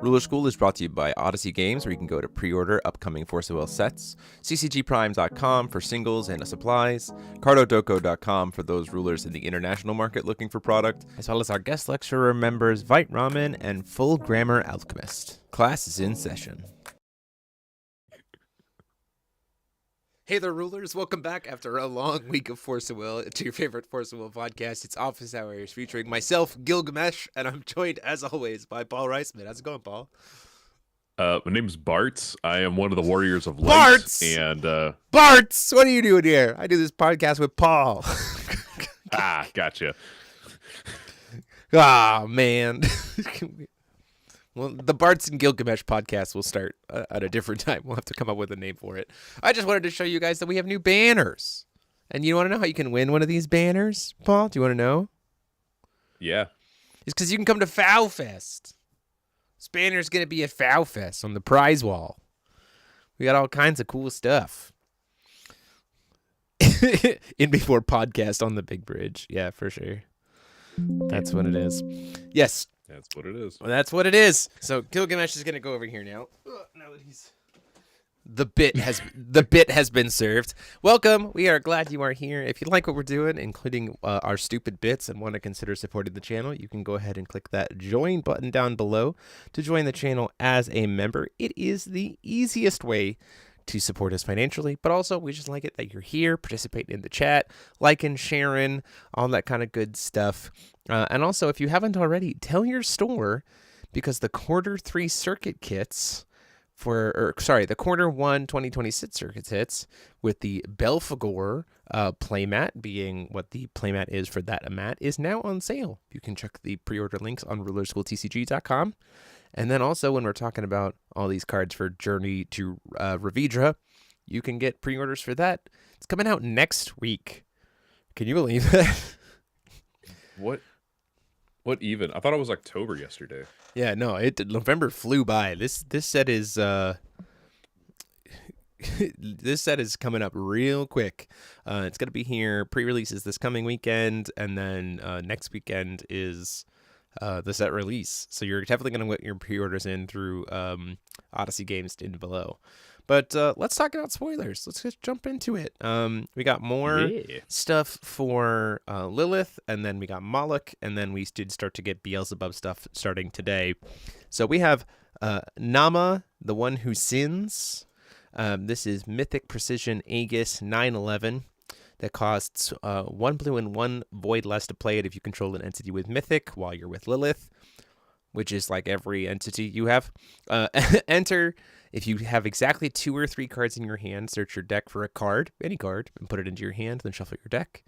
Ruler School is brought to you by Odyssey Games, where you can go to pre-order upcoming Force of Will sets, ccgprime.com for singles and supplies, cardodoco.com for those rulers in the international market looking for product, as well as our guest lecturer members Vite Ramen and Full Grammar Alchemist. Class is in session. Hey there, rulers. Welcome back after a long week of Force of Will to your favorite Force of Will podcast. It's Office Hours featuring myself, Gilgamesh, and I'm joined, as always, by Paul Reisman. How's it going, Paul? My name's Bartz. I am one of the Warriors of Light. Bartz! And, Bartz! What are you doing here? I do this podcast with Paul. Gotcha. Ah, man. Well, the Bartz and Gilgamesh podcast will start at a different time. We'll have to come up with a name for it. I just wanted to show you guys that we have new banners. And you want to know how you can win one of these banners, Paul? Do you want to know? Yeah. It's because you can come to FowFest. This banner's going to be at FowFest on the prize wall. We got all kinds of cool stuff. In before podcast on the big bridge. Yeah, for sure. That's what it is. Yes. That's what it is. Well, that's what it is. So Gilgamesh is going to go over here now. Now that he's... The bit has been served. Welcome. We are glad you are here. If you like what we're doing, including our stupid bits, and want to consider supporting the channel, you can go ahead and click that join button down below to join the channel as a member. It is the easiest way to support us financially, but also we just like it that you're here, participating in the chat, liking, sharing, all that kind of good stuff. And also, if you haven't already, tell your store, because the Quarter 3 circuit kits the Quarter 1 2026 circuit hits with the Belphegor playmat, being what the playmat is for that mat, is now on sale. You can check the pre-order links on rulerschooltcg.com. And then also, when we're talking about all these cards for Journey to Ravidra, you can get pre-orders for that. It's coming out next week. Can you believe that? What even? I thought it was October yesterday. Yeah, no, November flew by. This set is this set is coming up real quick. It's gonna be here. Pre-release is this coming weekend, and then next weekend is the set release. So you're definitely going to get your pre-orders in through Odyssey Games in below. But let's talk about spoilers. Let's just jump into it. We got more stuff for Lilith, and then we got Moloch, and then we did start to get Beelzebub stuff starting today. So we have Nama, the one who sins. This is Mythic Precision Aegis 911. That costs 1 blue and 1 void less to play it if you control an entity with Mythic while you're with Lilith, which is like every entity you have. Enter if you have exactly 2 or 3 cards in your hand. Search your deck for a card, any card, and put it into your hand, then shuffle your deck.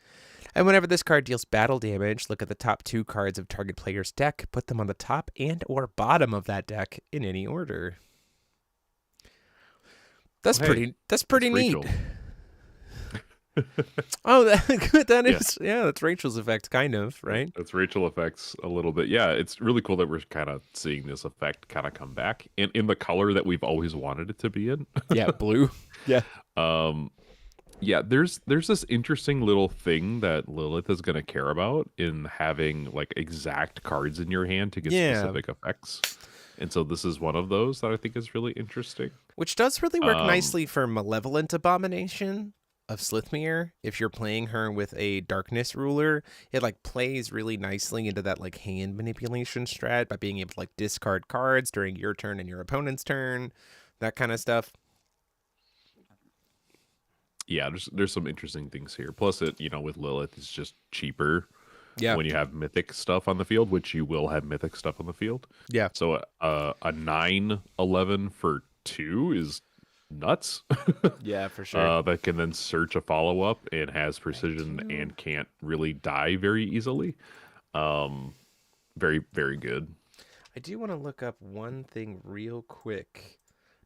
And whenever this card deals battle damage, look at the top 2 cards of target player's deck, put them on the top and or bottom of that deck in any order. That's pretty neat. Rachel. Oh, that is, yeah, that's Rachel's effect, kind of, right? That's Rachel effects a little bit. Yeah, it's really cool that we're kind of seeing this effect kind of come back in the color that we've always wanted it to be in. Yeah, blue. Yeah. Yeah, there's this interesting little thing that Lilith is going to care about in having like exact cards in your hand to get specific effects. And so this is one of those that I think is really interesting. Which does really work nicely for Malevolent Abomination of Slithmere. If you're playing her with a Darkness Ruler, it like plays really nicely into that like hand manipulation strat by being able to like discard cards during your turn and your opponent's turn, that kind of stuff. Yeah, there's some interesting things here. Plus it, with Lilith, it's just cheaper when you have Mythic stuff on the field, which you will have Mythic stuff on the field. Yeah. So a 9/11 for 2 is nuts. Yeah, for sure. That can then search a follow-up and has precision and can't really die very easily. Very, very good. I do want to look up one thing real quick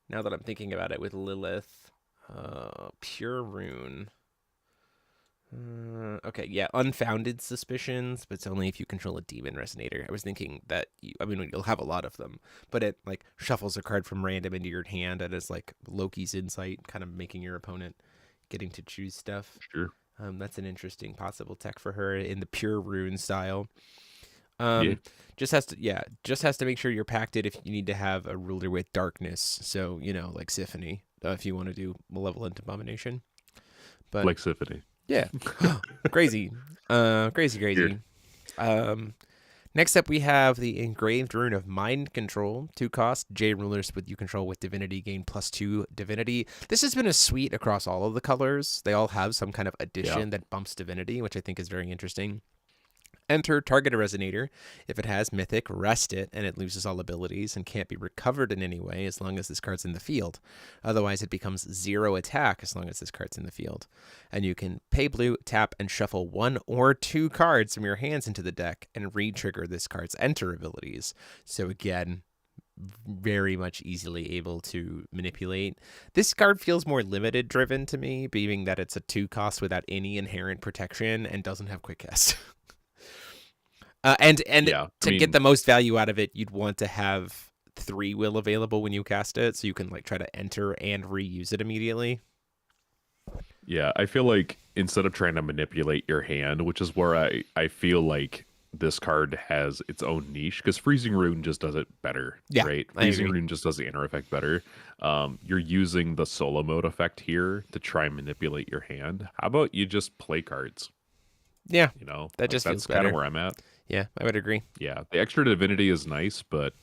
now that I'm thinking about it with Lilith. Pure Rune. Okay, yeah, Unfounded Suspicions, but it's only if you control a Demon Resonator. I was thinking that, you'll have a lot of them, but it, like, shuffles a card from random into your hand, and it's like Loki's Insight, kind of making your opponent getting to choose stuff. Sure. That's an interesting possible tech for her in the Pure Rune style. just has to make sure you're packed it if you need to have a ruler with darkness. So, like Symphony, if you want to do Malevolent Abomination. But Like Symphony. yeah, crazy, crazy, Weird. crazy. Next up, we have the Engraved Rune of Mind Control. 2 cost, J rulers with you control with divinity gain +2 divinity. This has been a suite across all of the colors. They all have some kind of addition that bumps divinity, which I think is very interesting. Enter target a resonator. If it has mythic, rest it, and it loses all abilities and can't be recovered in any way as long as this card's in the field. Otherwise, it becomes 0 attack as long as this card's in the field. And you can pay blue, tap, and shuffle 1 or 2 cards from your hands into the deck and re-trigger this card's enter abilities. So again, very much easily able to manipulate. This card feels more limited driven to me, being that it's a 2 cost without any inherent protection and doesn't have quick cast. And get the most value out of it, you'd want to have 3 will available when you cast it, so you can try to enter and reuse it immediately. Yeah, I feel like instead of trying to manipulate your hand, which is where I feel like this card has its own niche, because Freezing Rune just does it better, right? Freezing Rune just does the inner effect better. You're using the solo mode effect here to try and manipulate your hand. How about you just play cards? Yeah, that just that's kind of where I'm at. Yeah, I would agree. Yeah, the extra divinity is nice, but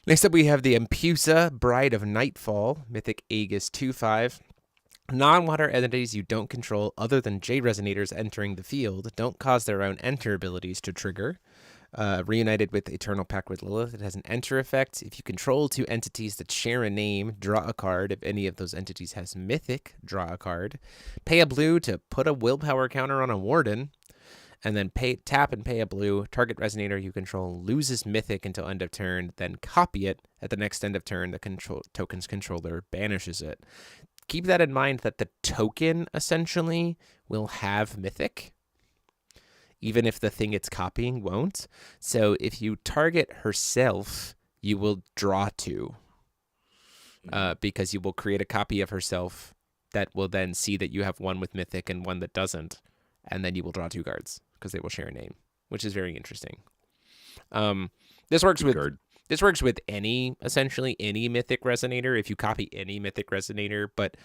Next up, we have the Empusa, Bride of Nightfall, Mythic Aegis 2/5. Non-water entities you don't control other than J resonators entering the field don't cause their own enter abilities to trigger. Reunited with Eternal Pact with Lilith, it has an enter effect. If you control 2 entities that share a name, draw a card. If any of those entities has mythic, draw a card. Pay a blue to put a willpower counter on a warden. And then tap and pay a blue. Target resonator you control loses mythic until end of turn, then copy it. At the next end of turn, the token's controller banishes it. Keep that in mind that the token essentially will have mythic, even if the thing it's copying won't. So if you target herself, you will draw 2, because you will create a copy of herself that will then see that you have one with mythic and one that doesn't, and then you will draw 2 cards because they will share a name, which is very interesting. This works with essentially any mythic resonator if you copy any mythic resonator, but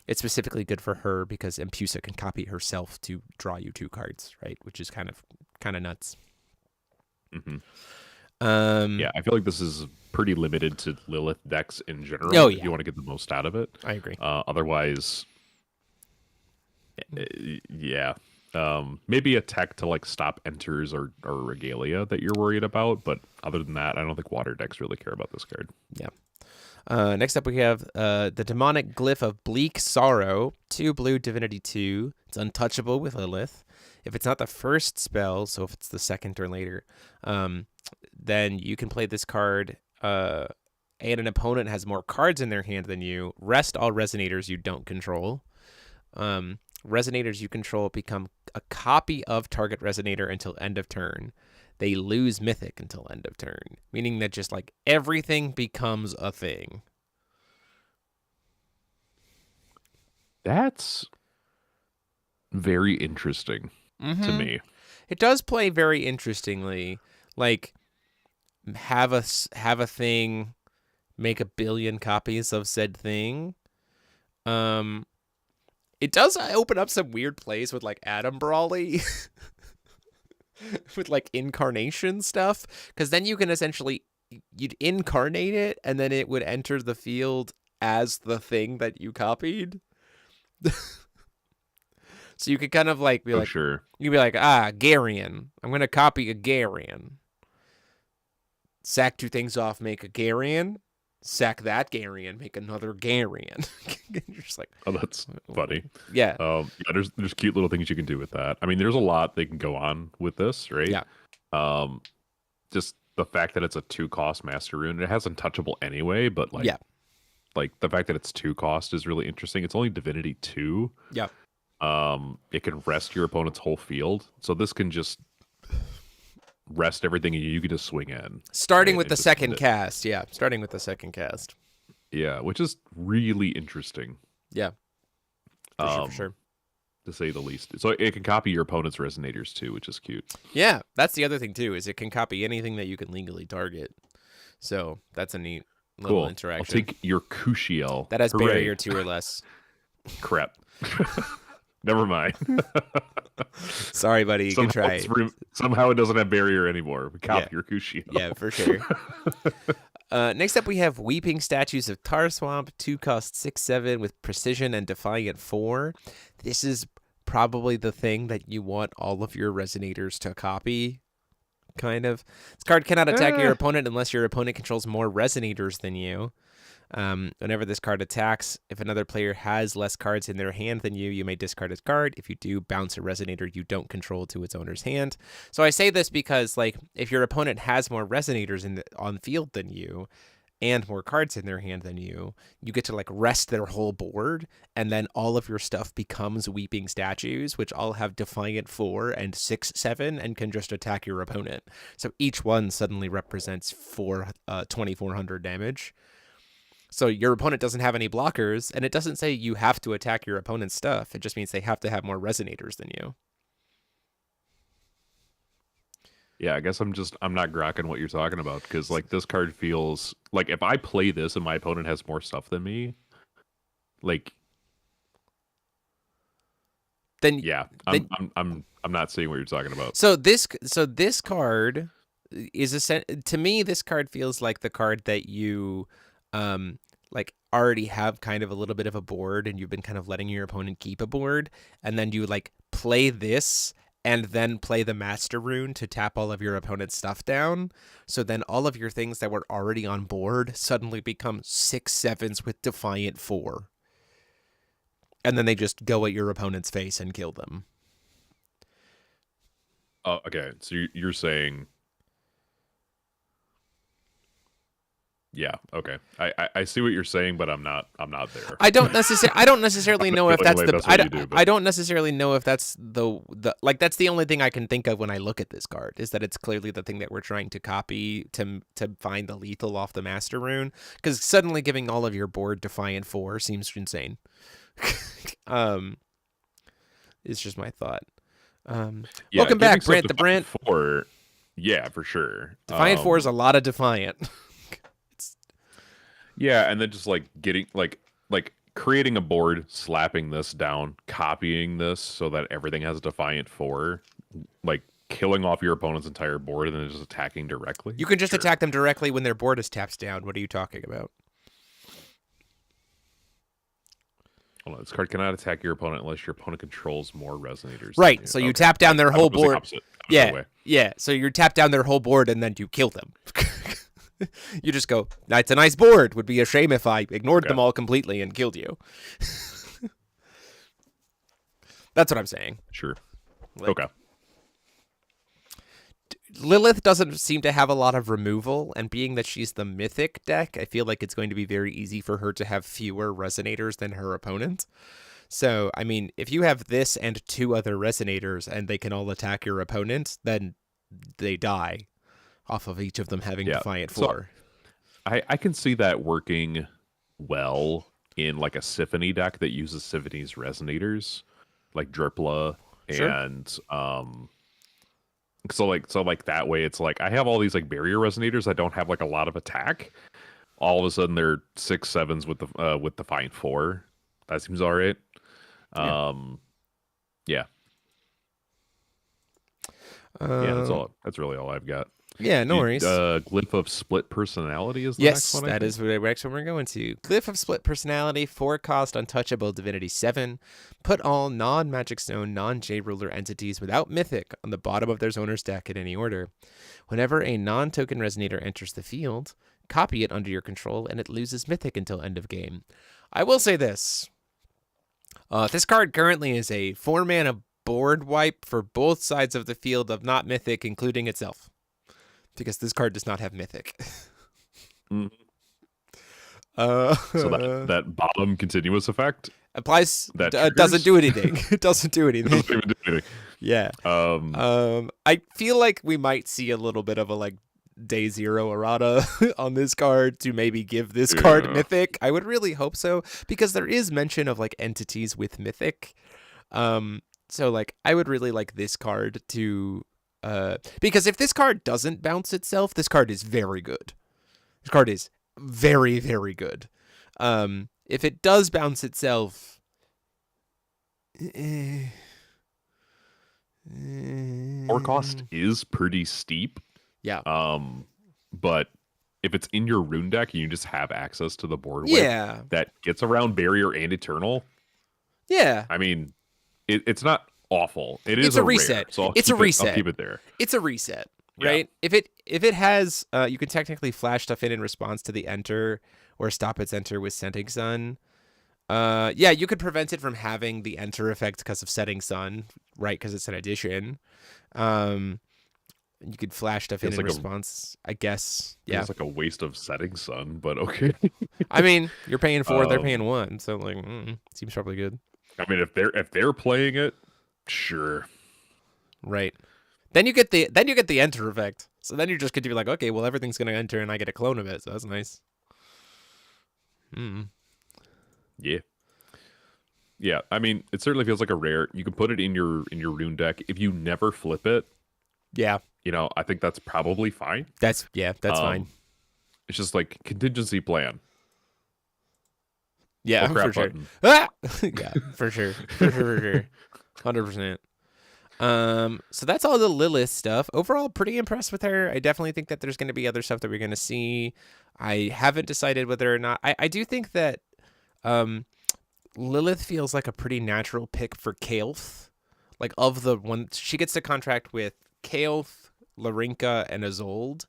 it's specifically good for her because Empusa can copy herself to draw you 2 cards, right? Which is kind of nuts. Mm-hmm. Yeah, I feel like this is pretty limited to Lilith decks in general. If you want to get the most out of it. I agree. Otherwise, yeah. Maybe a tech to stop enters or regalia that you're worried about, but other than that, I don't think water decks really care about this card. Yeah. Next up, we have the Demonic Glyph of Bleak Sorrow, 2 blue, Divinity 2. It's untouchable with Lilith. If it's not the first spell, so if it's the second or later, then you can play this card, and an opponent has more cards in their hand than you. Rest all resonators you don't control. Resonators you control become a copy of target resonator until end of turn. They lose mythic until end of turn, meaning that just everything becomes a thing. That's very interesting to me. It does play very interestingly. Have a thing, make 1 billion copies of said thing. It does open up some weird plays with Adam Brawley with incarnation stuff, because then you can essentially you'd incarnate it and then it would enter the field as the thing that you copied. So you could kind of be sure. You'd be Garion. I'm gonna copy a Garion. Sack 2 things off, make a Garion. Sack that Garion, make another Garion. You're just oh, that's funny. Yeah. There's cute little things you can do with that. I mean, there's a lot they can go on with this, right? Yeah. Just the fact that it's a 2 cost Master Rune, it has untouchable anyway, but yeah. The fact that it's 2 cost is really interesting. It's only Divinity 2. Yeah. It can rest your opponent's whole field, so this can just rest everything and you can just swing in. Starting with the second cast. Yeah. Starting with the second cast. Yeah, which is really interesting. Yeah. For sure. to say the least. So it can copy your opponent's resonators too, which is cute. Yeah, that's the other thing too, is it can copy anything that you can legally target. So that's a neat little Cool. interaction. I'll take your Cushiel. That has Hooray. barrier 2 or less. Crap. Never mind. Sorry, buddy. You can try it. Somehow it doesn't have barrier anymore. We copy your Cushiel. Yeah, for sure. Next up, we have Weeping Statues of Tar Swamp, 2 cost 6/7 with Precision and Defiant 4. This is probably the thing that you want all of your Resonators to copy, kind of. This card cannot attack your opponent unless your opponent controls more Resonators than you. Whenever this card attacks, if another player has less cards in their hand than you may discard its card. If you do, bounce a Resonator you don't control to its owner's hand. So I say this because, like, if your opponent has more Resonators on field than you and more cards in their hand than you get to, like, rest their whole board, and then all of your stuff becomes Weeping Statues, which all have Defiant 4 and 6/7 and can just attack your opponent. So each one suddenly represents 2,400 damage. So your opponent doesn't have any blockers, and it doesn't say you have to attack your opponent's stuff. It just means they have to have more Resonators than you. Yeah, I guess I'm not grokking what you're talking about, because like this card feels like if I play this and my opponent has more stuff than me, like then I'm not seeing what you're talking about. So this card is to me, this card feels like the card that you like already have kind of a little bit of a board, and you've been kind of letting your opponent keep a board, and then you like play this and then play the Master Rune to tap all of your opponent's stuff down. So then all of your things that were already on board suddenly become 6/7s with Defiant 4. And then they just go at your opponent's face and kill them. Oh, okay. So you're saying... Yeah. Okay. I see what you're saying, but I'm not there. I don't necessarily know if that's the. I don't necessarily know if that's the like that's the only thing I can think of when I look at this card, is that it's clearly the thing that we're trying to copy to find the lethal off the Master Rune, because suddenly giving all of your board Defiant 4 seems insane. It's just my thought. Welcome back, Brant the Brant. 4, yeah, for sure. Defiant 4 is a lot of Defiant. Yeah, and then just like getting like creating a board, slapping this down, copying this so that everything has Defiant 4, like killing off your opponent's entire board and then just attacking directly. You can just attack them directly when their board is tapped down. What are you talking about? Hold on, this card cannot attack your opponent unless your opponent controls more Resonators. Right, so you tap down their whole board. Yeah, so you tap down their whole board and then you kill them. You just go, it's a nice board. Would be a shame if I ignored them all completely and killed you. That's what I'm saying. Sure. Okay. Lilith doesn't seem to have a lot of removal, and being that she's the Mythic deck, I feel like it's going to be very easy for her to have fewer Resonators than her opponent. So, I mean, if you have this and 2 other Resonators and they can all attack your opponent, then they die off of each of them having Defiant 4. So I can see that working well in like a Symphony deck that uses Symphony's Resonators, like Dripla, and so that way it's like I have all these like barrier Resonators that don't have like a lot of attack. All of a sudden they're 6/7s with Defiant 4. That seems all right. Yeah. That's really all I've got. Yeah, no worries. Glyph of Split Personality is the next one. Yes, that is the next one we're going to. Glyph of Split Personality, 4 cost, untouchable, Divinity 7. Put all non-Magic Stone, non-J-Ruler entities without Mythic on the bottom of their owner's deck in any order. Whenever a non-token Resonator enters the field, copy it under your control, and it loses Mythic until end of game. I will say this. This card currently is a 4-mana board wipe for both sides of the field of not Mythic, including itself. Because this card does not have Mythic. So that bottom continuous effect applies. Doesn't do anything. It doesn't do anything. Doesn't even do anything. Yeah. I feel like we might see a little bit of a like Day 0 errata on this card to maybe give this card Mythic. I would really hope so, because there is mention of like entities with Mythic. So like I would really like this card to because if this card doesn't bounce itself, this card is very good. This card is very, very good. If it does bounce itself, Core cost is pretty steep. yeah. But if it's in your rune deck and you just have access to the board Yeah. wipe that gets around Barrier and Eternal, Yeah. I mean, it's not awful. It's a reset. Rare, so It's a reset. I'll keep it there. It's a reset, right? Yeah. If it has, you can technically flash stuff in response to the enter or stop its enter with Setting Sun. Yeah, you could prevent it from having the enter effect because of Setting Sun, right? Because it's an addition. You could flash stuff in response, I guess. Yeah, it's like a waste of Setting Sun, but okay. I mean, you're paying 4, they're paying 1, so like, seems probably good. I mean, if they're playing it, sure. Right. Then you get the enter effect. So then you're just going to be like, okay, well everything's going to enter and I get a clone of it, so that's nice. Yeah. Yeah, I mean, it certainly feels like a rare. You can put it in your rune deck. If you never flip it, yeah, I think that's probably fine. That's fine. It's just like contingency plan. Yeah, for sure. Ah! Yeah, for sure. For sure. 100%. So that's all the Lilith stuff. Overall, pretty impressed with her. I definitely think that there's going to be other stuff that we're going to see. I haven't decided whether or not. I do think that Lilith feels like a pretty natural pick for Kael'th. Like, of the one, she gets to contract with Kael'th, Larinka, and Isolde.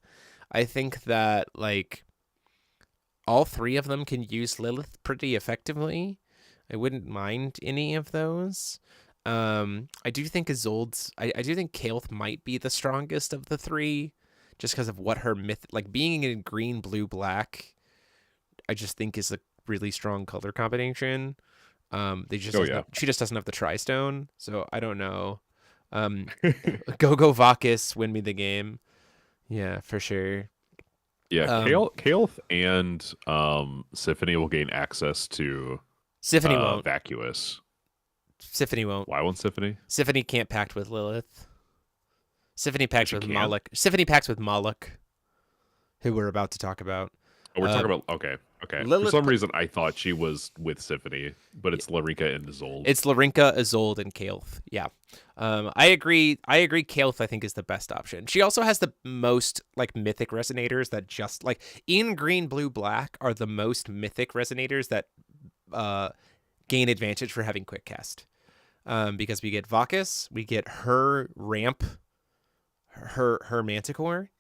I think that, like, all three of them can use Lilith pretty effectively. I wouldn't mind any of those. I do think Isolde's... I do think Kael'th might be the strongest of the three, just because of what her myth... Like, being in green, blue, black, I just think is a really strong color combination. She just doesn't have the Tri-Stone, so I don't know. Go Vakis, win me the game. Yeah, for sure. Yeah, Kael'th and Symphony will gain access to Symphony won't. Vacuous. Symphony won't. Why won't Symphony? Symphony can't pact with Lilith. Symphony pacts with Moloch. Symphony pacts with Moloch, who we're about to talk about. Oh, we're talking about... Okay. Lilith, for some reason, I thought she was with Symphony, but it's Larinka and Isolde. It's Larinka, Isolde, and Kael'th. Yeah. I agree. Kael'th, I think, is the best option. She also has the most, like, mythic resonators that just, like, in green, blue, black are the most mythic resonators that gain advantage for having quick cast. Because we get Vakis, we get her ramp, her Manticore,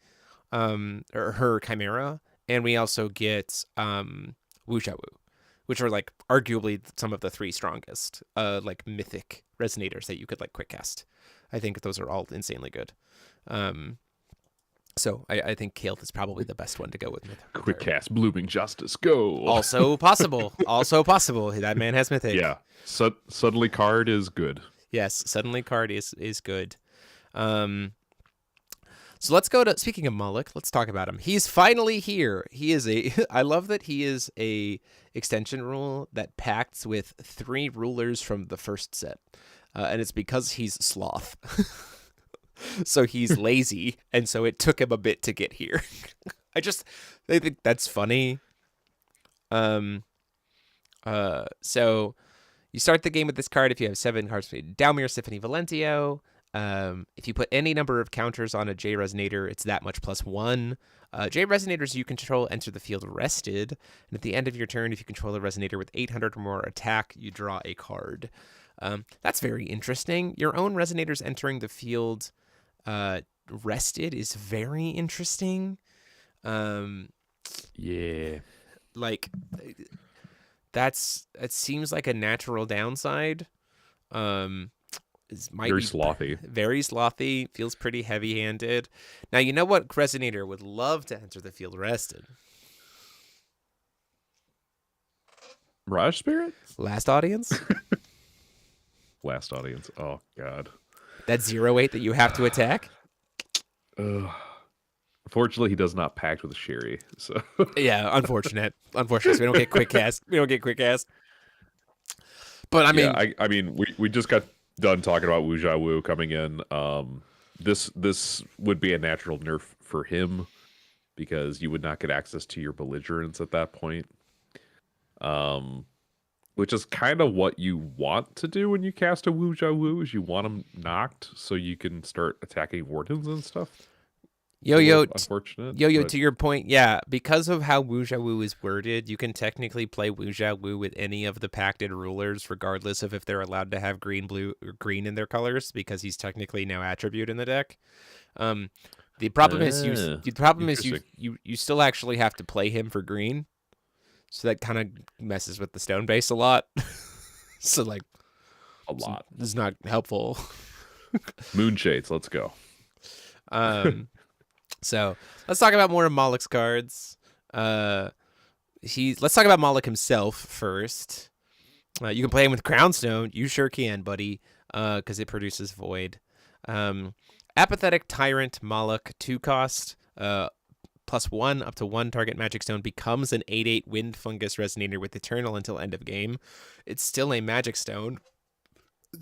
or her Chimera, and we also get Wu Sha Wu, which are, like, arguably some of the three strongest like mythic resonators that you could, like, quick cast. I think those are all insanely good. So I think Kael'th is probably the best one to go with. Quick cast, Blooming Justice, go. Also possible. That man has mythic. Yeah. Suddenly card is good. Yes, suddenly card is good. So let's go to, speaking of Moloch, let's talk about him. He's finally here. I love that he is a extension rule that pacts with 3 rulers from the first set. And it's because he's Sloth. So he's lazy, and so it took him a bit to get here. I think that's funny. So you start the game with this card if you have 7 cards. Dalmir, Symphony, Valentio. If you put any number of counters on a J Resonator, it's that much +1. J Resonators you control enter the field rested, and at the end of your turn, if you control a Resonator with 800 or more attack, you draw a card. That's very interesting. Your own Resonators entering the field rested is very interesting. Yeah. Like, it seems like a natural downside. Very slothy. Very slothy. Feels pretty heavy-handed. Now, you know what Resonator would love to enter the field rested? Mirage Spirit? Last Audience? Last Audience. Oh, God. That 0/8 that you have to attack? Unfortunately, he does not pact with Sherry. So yeah, unfortunate. So we don't get quick cast. But I Yeah, mean, I mean, we just got done talking about Wuja Wu coming in. This would be a natural nerf for him because you would not get access to your belligerents at that point. Which is kind of what you want to do when you cast a Wuja Wu, is you want them knocked so you can start attacking wardens and stuff. Unfortunate. Yo, to your point, yeah, because of how Wuja Wu is worded, you can technically play Wuja Wu with any of the pacted rulers, regardless of if they're allowed to have green, blue, or green in their colors, because he's technically no attribute in the deck. The problem is you still actually have to play him for green, so that kind of messes with the stone base a lot. So like a lot. It's not helpful. Moonshades, let's go. So let's talk about more of Moloch's cards. Let's talk about Moloch himself first. You can play him with Crownstone. You sure can, buddy, because it produces Void. Apathetic Tyrant Moloch, 2 cost, +1 up to 1 target Magic Stone becomes an 8/8 Wind Fungus Resonator with Eternal until end of game. It's still a Magic Stone.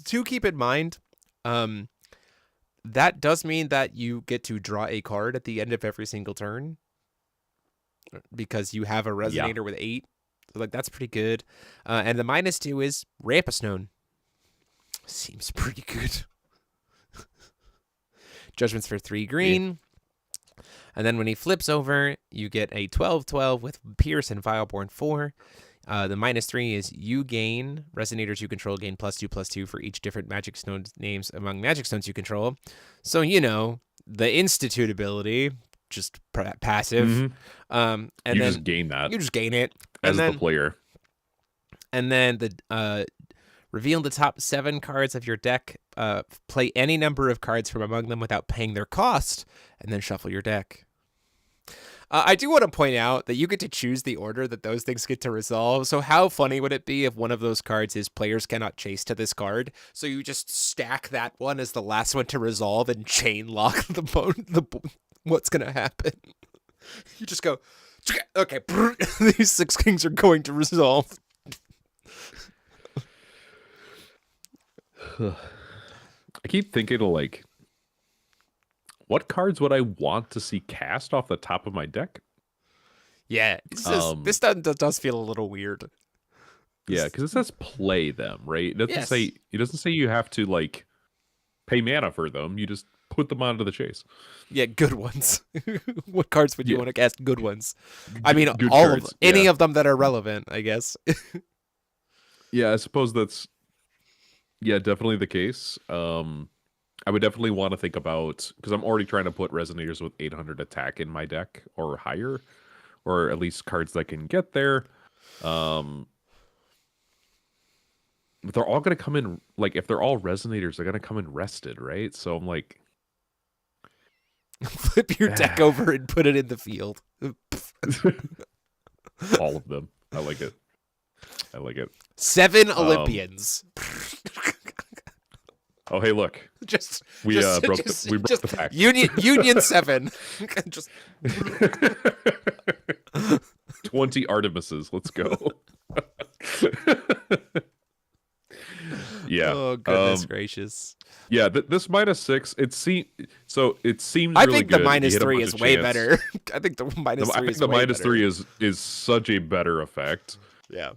To keep in mind, that does mean that you get to draw a card at the end of every single turn because you have a Resonator with 8. So, like, that's pretty good. And the -2 is Rampastone. Seems pretty good. Judgments for 3 green. Yeah. And then when he flips over, you get a 12/12 with Pierce and Vileborn 4. The -3 is you gain Resonators you control gain +2/+2 for each different Magic Stone names among Magic Stones you control. So, you know, the Institute ability, just passive. Mm-hmm. And you then just gain that. You just gain it. As the player. And then reveal the top 7 cards of your deck. Play any number of cards from among them without paying their cost, and then shuffle your deck. I do want to point out that you get to choose the order that those things get to resolve. So how funny would it be if one of those cards is players cannot chase to this card? So you just stack that one as the last one to resolve and chain lock what's going to happen. You just go, okay, these 6 kings are going to resolve. I keep thinking of, like, what cards would I want to see cast off the top of my deck? Yeah, this does feel a little weird. Yeah, because it says play them, right? It doesn't say you have to, like, pay mana for them. You just put them onto the chase. Yeah, good ones. What cards would you want to cast? Good ones. I mean, good all cards, of them. Any of them that are relevant, I guess. Yeah, I suppose that's definitely the case. I would definitely want to think about, because I'm already trying to put Resonators with 800 attack in my deck or higher, or at least cards that can get there. But they're all going to come in, like, if they're all Resonators, they're going to come in rested, right? So I'm like, flip your deck over and put it in the field. All of them. I like it. 7 Olympians. Oh, hey, look. We broke the pact. Union 7. Just 20 Artemises. Let's go. Yeah. Oh, goodness gracious. Yeah, this -6, it seems I really think good. The -3 is way better. I think the -3 is way the better. -3 is such a better effect. Yeah.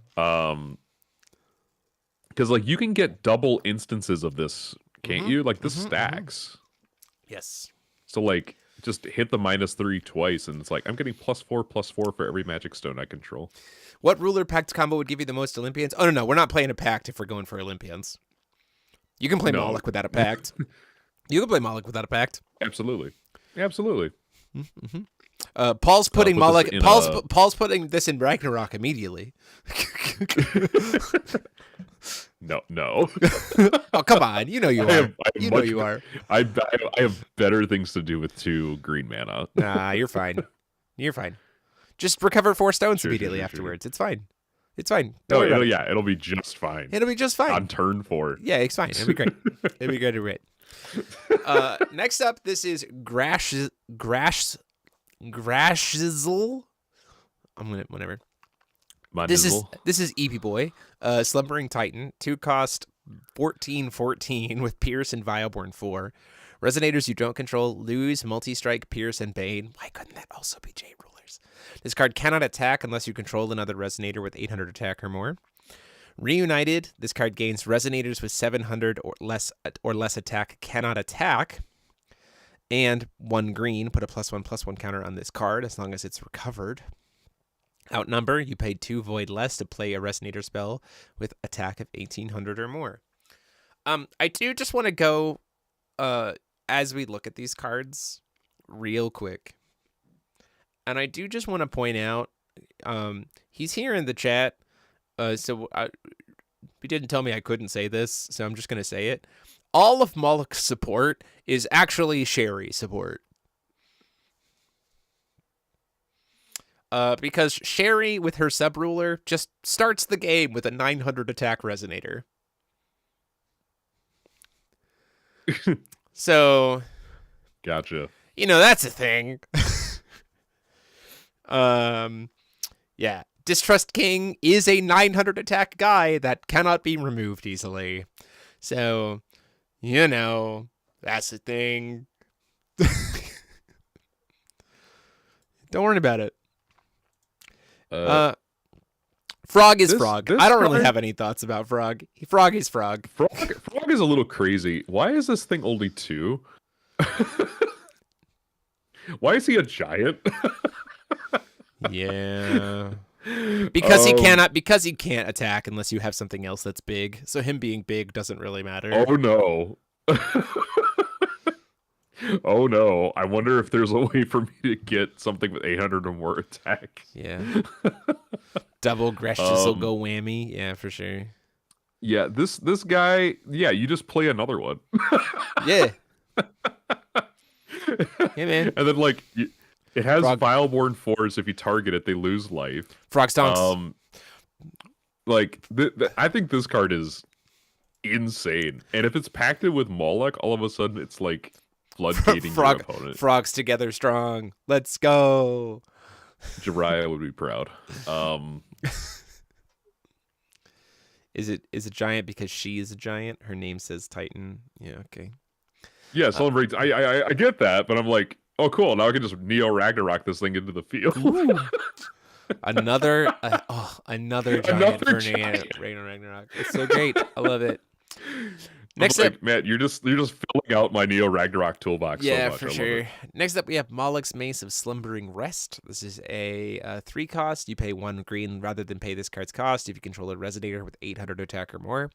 Because, like, you can get double instances of this, can't you? Like, this stacks. Yes. So, like, just hit the -3 twice, and it's like, I'm getting +4/+4 for every Magic Stone I control. What ruler pact combo would give you the most Olympians? Oh, no, we're not playing a pact if we're going for Olympians. You can play Moloch without a pact. You can play Moloch without a pact. Absolutely. Paul's putting Moloch. Paul's putting this in Ragnarok immediately. No. Oh, come on. You know you are. You are. I have better things to do with 2 green mana. Nah, you're fine. Just recover 4 stones immediately afterwards. It's fine. It'll be just fine. It'll be just fine. On turn 4. Yeah, it's fine. It'll be great. It'll be great. Next up, this is Grashizzle. This is Manizzle. EP Boy, Slumbering Titan, 2-cost, 14/14 with Pierce and Vileborn 4. Resonators you don't control lose multi-strike, Pierce, and Bane. Why couldn't that also be J Rulers? This card cannot attack unless you control another Resonator with 800 attack or more. Reunited, this card gains Resonators with 700 or less attack cannot attack. And 1 green, put a +1/+1 counter on this card as long as it's recovered. Outnumber, you pay 2 void less to play a Resonator spell with attack of 1800 or more. I do just want to go, as we look at these cards, real quick. And I do just want to point out, he's here in the chat, so he didn't tell me I couldn't say this, so I'm just going to say it. All of Moloch's support is actually Sherry support. Because Sherry, with her sub-ruler, just starts the game with a 900 attack Resonator. So... Gotcha. You know, that's a thing. Yeah. Distrust King is a 900 attack guy that cannot be removed easily. So, you know, that's the thing. Don't worry about it. Frog is Frog. I don't really have any thoughts about Frog. Frog is Frog. Frog is a little crazy. Why is this thing only 2? Why is he a giant? Yeah. Because he can't attack unless you have something else that's big. So him being big doesn't really matter. Oh no. Oh no. I wonder if there's a way for me to get something with 800 or more attack. Yeah. Double Gresh's will go whammy. Yeah, for sure. Yeah, this guy, yeah, you just play another one. Yeah. Yeah, man. And then like it has Vileborn 4s. If you target it, they lose life. Frog stonks. Like I think this card is insane. And if it's pacted with Moloch, all of a sudden it's like floodgating your opponent. Frogs together strong. Let's go. Jiraiya would be proud. Is it giant because she is a giant? Her name says Titan. Yeah, okay. Yeah, celebrate. I get that, but I'm like, oh, cool. Now I can just Neo Ragnarok this thing into the field. Another giant turning Ragnarok. It's so great. I love it. Next up, Matt, you're just filling out my Neo Ragnarok toolbox. Yeah, so much. for sure. Next up, we have Moloch's Mace of Slumbering Rest. This is a 3-cost. You pay 1 green rather than pay this card's cost if you control a Resonator with 800 attack or more.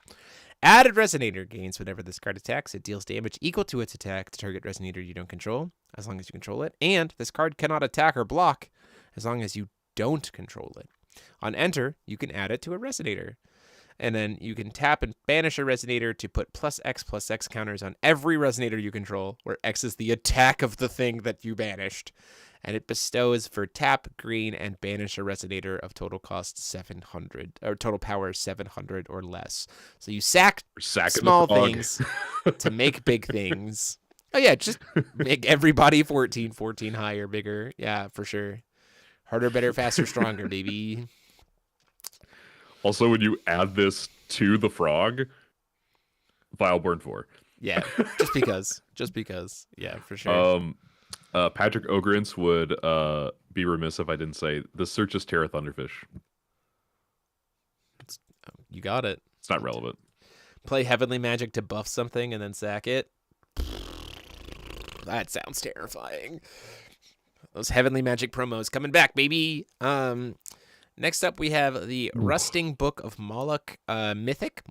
Added Resonator gains whenever this card attacks. It deals damage equal to its attack to target Resonator you don't control, as long as you control it. And this card cannot attack or block as long as you don't control it. On enter, you can add it to a Resonator. And then you can tap and banish a Resonator to put +X counters on every Resonator you control, where X is the attack of the thing that you banished. And it bestows for tap, green, and banish a Resonator of total cost 700, or total power 700 or less. So you sack small things to make big things. Oh yeah, just make everybody 14 higher, bigger. Yeah, for sure. Harder, better, faster, stronger, baby. Also, when you add this to the frog, Vileborn 4. Yeah, just because. Yeah, for sure. Patrick Ogrins would be remiss if I didn't say the search is Terra Thunderfish. You got it. It's not relevant. Play Heavenly Magic to buff something and then sack it. That sounds terrifying. Those Heavenly Magic promos coming back, baby. Next up, we have the Rusting Book of Moloch Mythic.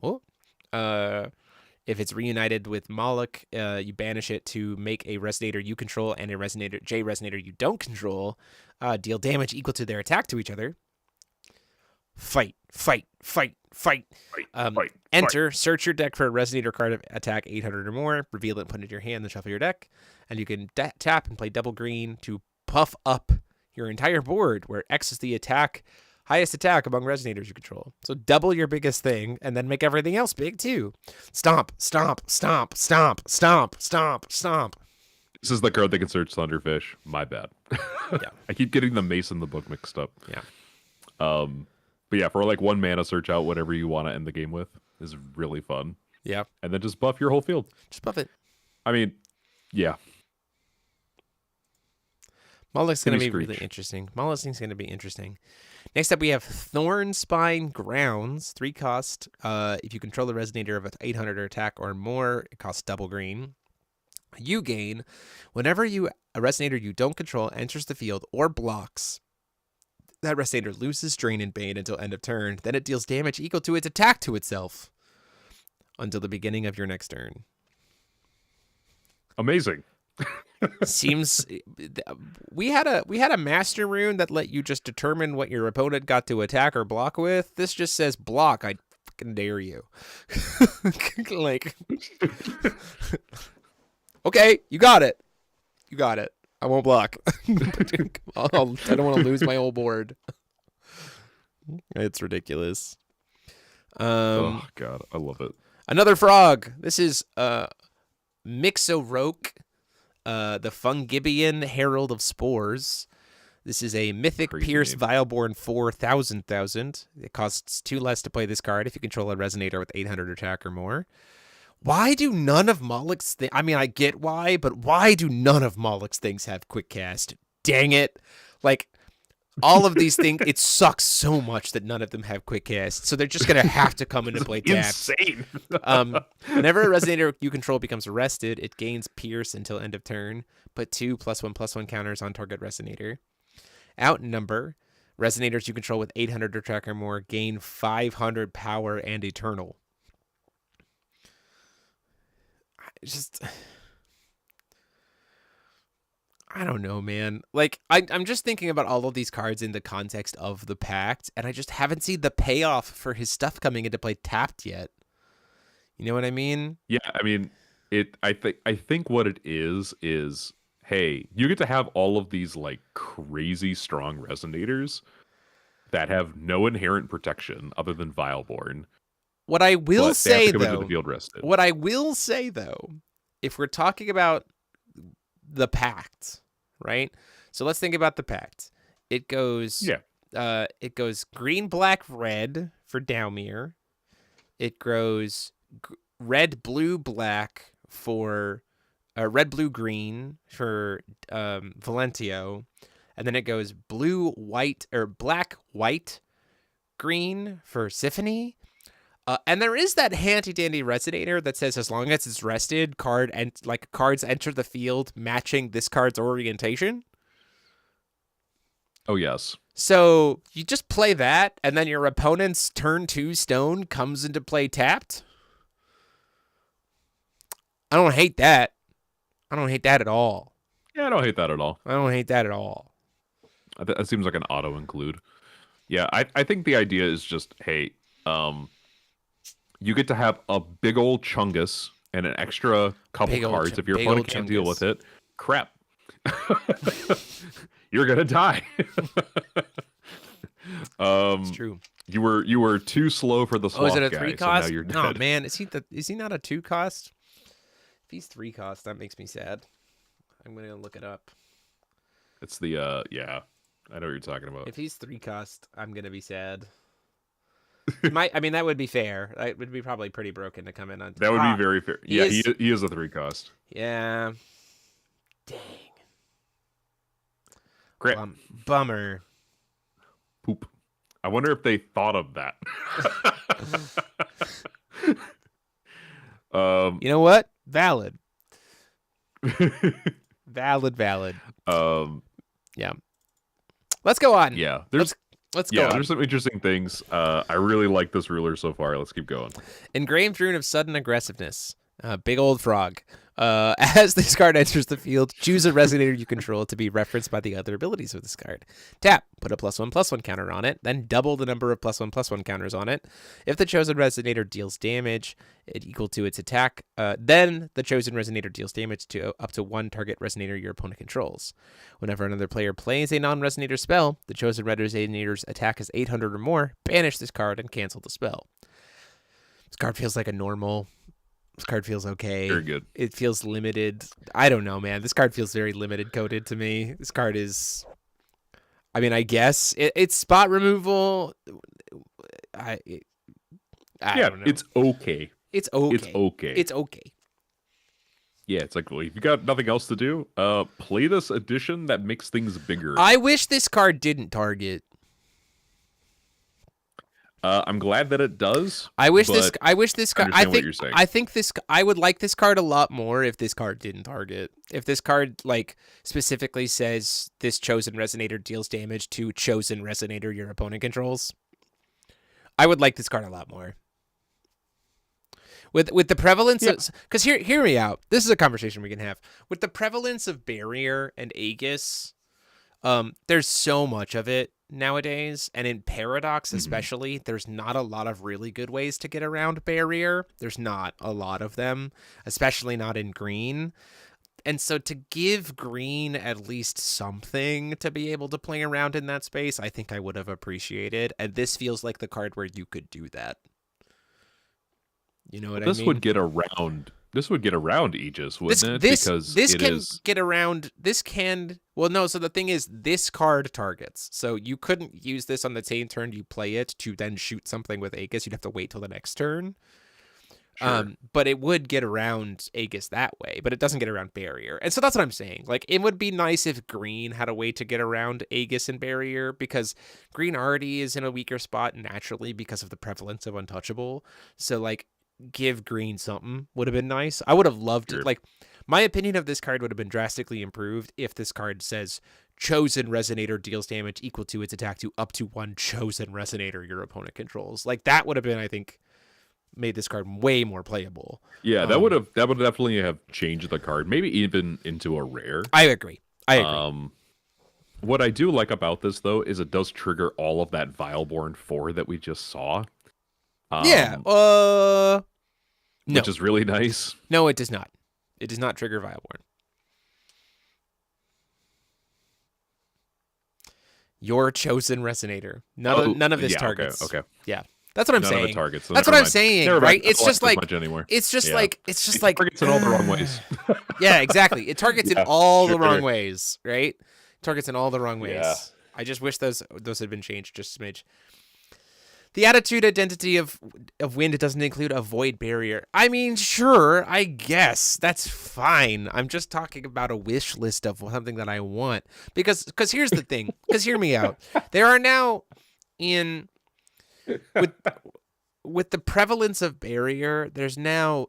If it's reunited with Moloch, you banish it to make a Resonator you control and a J Resonator you don't control deal damage equal to their attack to each other. Fight. Enter, search your deck for a Resonator card of attack 800 or more, reveal it and put it in your hand, then shuffle your deck. And you can tap and play double green to puff up your entire board, where X is the highest attack among Resonators you control. So double your biggest thing, and then make everything else big too. Stomp. This is the card that can search Thunderfish. My bad. Yeah. I keep getting the Mace and the book mixed up. Yeah. But yeah, for like 1 mana, search out whatever you want to end the game with is really fun. Yeah. And then just buff your whole field. Just buff it. I mean, yeah. Moloch's going to be really interesting. Moloch's going to be interesting. Next up, we have Thornspine Grounds, 3 cost. If you control the Resonator of 800 or attack or more, it costs double green. You gain whenever a Resonator you don't control enters the field or blocks. That Resonator loses Drain and Bane until end of turn. Then it deals damage equal to its attack to itself until the beginning of your next turn. Amazing. Seems we had a master rune that let you just determine what your opponent got to attack or block with. This just says block. I fucking dare you. Like, okay, you got it. You got it. I won't block. I don't want to lose my whole board. It's ridiculous. Oh god, I love it. Another frog. This is Mixoroke. The Fungibian Herald of Spores. This is a Mythic Pierce Vileborn 4,000,000. It costs 2 less to play this card if you control a Resonator with 800 attack or more. Why do none of Moloch's things... I mean, I get why, but why do none of Moloch's things have quick cast? Dang it. Like, all of these things, it sucks so much that none of them have quick cast, so they're just going to have to come into play tapped. Insane. Whenever a Resonator you control becomes arrested, it gains Pierce until end of turn. Put 2 +1/+1 counters on target Resonator. Outnumber. Resonators you control with 800 attack or more gain 500 power and eternal. I don't know, man. Like, I'm just thinking about all of these cards in the context of the Pact, and I just haven't seen the payoff for his stuff coming into play tapped yet. You know what I mean? Yeah, I mean, I think what it is hey, you get to have all of these like crazy strong Resonators that have no inherent protection other than Vileborn. What I will say, though, if we're talking about the Pact, right? So let's think about the Pact. It goes, it goes green, black, red for Daumir. It grows red, blue, black for red, blue, green for Valentio, and then it goes blue, white, or black, white, green for Symphony. And there is that handy-dandy Resonator that says as long as it's rested, cards enter the field matching this card's orientation. Oh, yes. So you just play that, and then your opponent's turn 2 stone comes into play tapped. I don't hate that. I don't hate that at all. Yeah, I don't hate that at all. I don't hate that at all. That seems like an auto-include. Yeah, I think the idea is just, hey, you get to have a big old Chungus and an extra couple cards if your opponent can't deal with it. Crap. You're gonna die. It's true. You were too slow for the swap. Oh, is it a 3 cost? So now you're dead. Oh man, is he not a 2 cost? If he's 3 cost, that makes me sad. I'm gonna look it up. It's the yeah, I know what you're talking about. If he's 3 cost, I'm gonna be sad. I mean, that would be fair. It would be probably pretty broken to come in on. That would be very fair. He is a 3 cost. Yeah. Dang. Great. Bummer. Poop. I wonder if they thought of that. You know what? Valid. Valid. Yeah. Let's go on. Yeah. Let's go on. There's some interesting things. I really like this ruler so far. Let's keep going. Engraved Rune of Sudden Aggressiveness. Big old frog. As this card enters the field, choose a Resonator you control to be referenced by the other abilities of this card. Tap, put a +1/+1 counter on it, then double the number of +1/+1 counters on it. If the chosen Resonator deals damage equal to its attack, then the chosen Resonator deals damage to up to 1 target Resonator your opponent controls. Whenever another player plays a non-Resonator spell, the chosen Resonator's attack is 800 or more, banish this card and cancel the spell. This card feels like a normal. This card feels okay. Very good. It feels limited. I don't know, man. This card feels very limited coded to me. This card is... I mean, I guess it's spot removal. I Yeah, don't know. it's okay. It's okay. It's okay. It's okay. Yeah, it's like, well, if you got nothing else to do, play this edition that makes things bigger. I wish this card didn't target. I'm glad that it does. I wish this card. I understand what you're saying. I would like this card a lot more if this card didn't target. If this card like specifically says this chosen resonator deals damage to chosen resonator your opponent controls, I would like this card a lot more. With the prevalence of, because hear me out. This is a conversation we can have. With the prevalence of barrier and Aegis, there's so much of it nowadays, and in Paradox especially, there's not a lot of really good ways to get around barrier. There's not a lot of them, especially not in green. And so to give green at least something to be able to play around in that space, I think I would have appreciated. And this feels like the card where you could do that. You know what I mean? This would get around Aegis, wouldn't it? Because this can get around. This can. Well, no. So the thing is, this card targets. So you couldn't use this on the same turn you play it to then shoot something with Aegis. You'd have to wait till the next turn. Sure. But it would get around Aegis that way, but it doesn't get around barrier. And so that's what I'm saying. Like, it would be nice if green had a way to get around Aegis and barrier, because green already is in a weaker spot naturally because of the prevalence of untouchable. So like, give green something would have been nice. I would have loved it. Like, my opinion of this card would have been drastically improved if this card says chosen resonator deals damage equal to its attack to up to one chosen resonator your opponent controls. Like, that would have been, I think, made this card way more playable. Yeah, that would definitely have changed the card, maybe even into a rare. I agree. What I do like about this though is it does trigger all of that Vileborn 4 that we just saw. Which is really nice. No, it does not. It does not trigger Vileborn. Your chosen resonator. None of this targets. Okay. Yeah. That's what I'm saying. None of it targets. So that's what I'm saying, right? It's just like it targets in all the wrong ways. Yeah, exactly. It targets in all the wrong ways, right? Targets in all the wrong ways. Yeah. I just wish those had been changed just a smidge. The attitude identity of wind doesn't include a void barrier. I mean, sure, I guess that's fine. I'm just talking about a wish list of something that I want. Because here's the thing. Because hear me out. There are now with the prevalence of barrier, there's now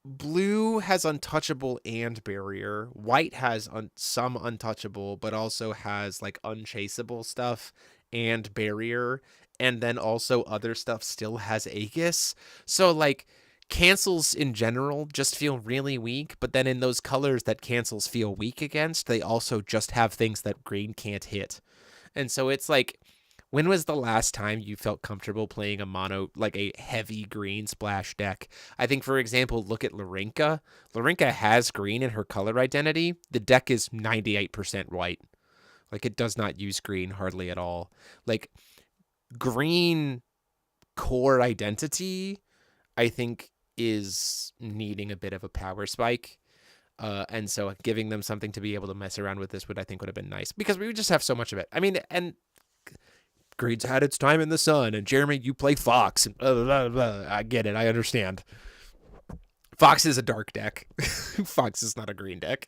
blue has untouchable and barrier. White has some untouchable, but also has like unchaseable stuff and barrier. And then also other stuff still has Aegis. So like cancels in general just feel really weak. But then in those colors that cancels feel weak against, they also just have things that green can't hit. And so it's like, when was the last time you felt comfortable playing a mono, like a heavy green splash deck? I think, for example, look at Larinka. Larinka has green in her color identity. The deck is 98% white. Like, it does not use green hardly at all. Like, green core identity, I think, is needing a bit of a power spike. And so giving them something to be able to mess around with this would have been nice, because we would just have so much of it. I mean, and green's had its time in the sun, and Jeremy, you play Fox, and blah, blah, blah. I get it. I understand. Fox is a dark deck. Fox is not a green deck.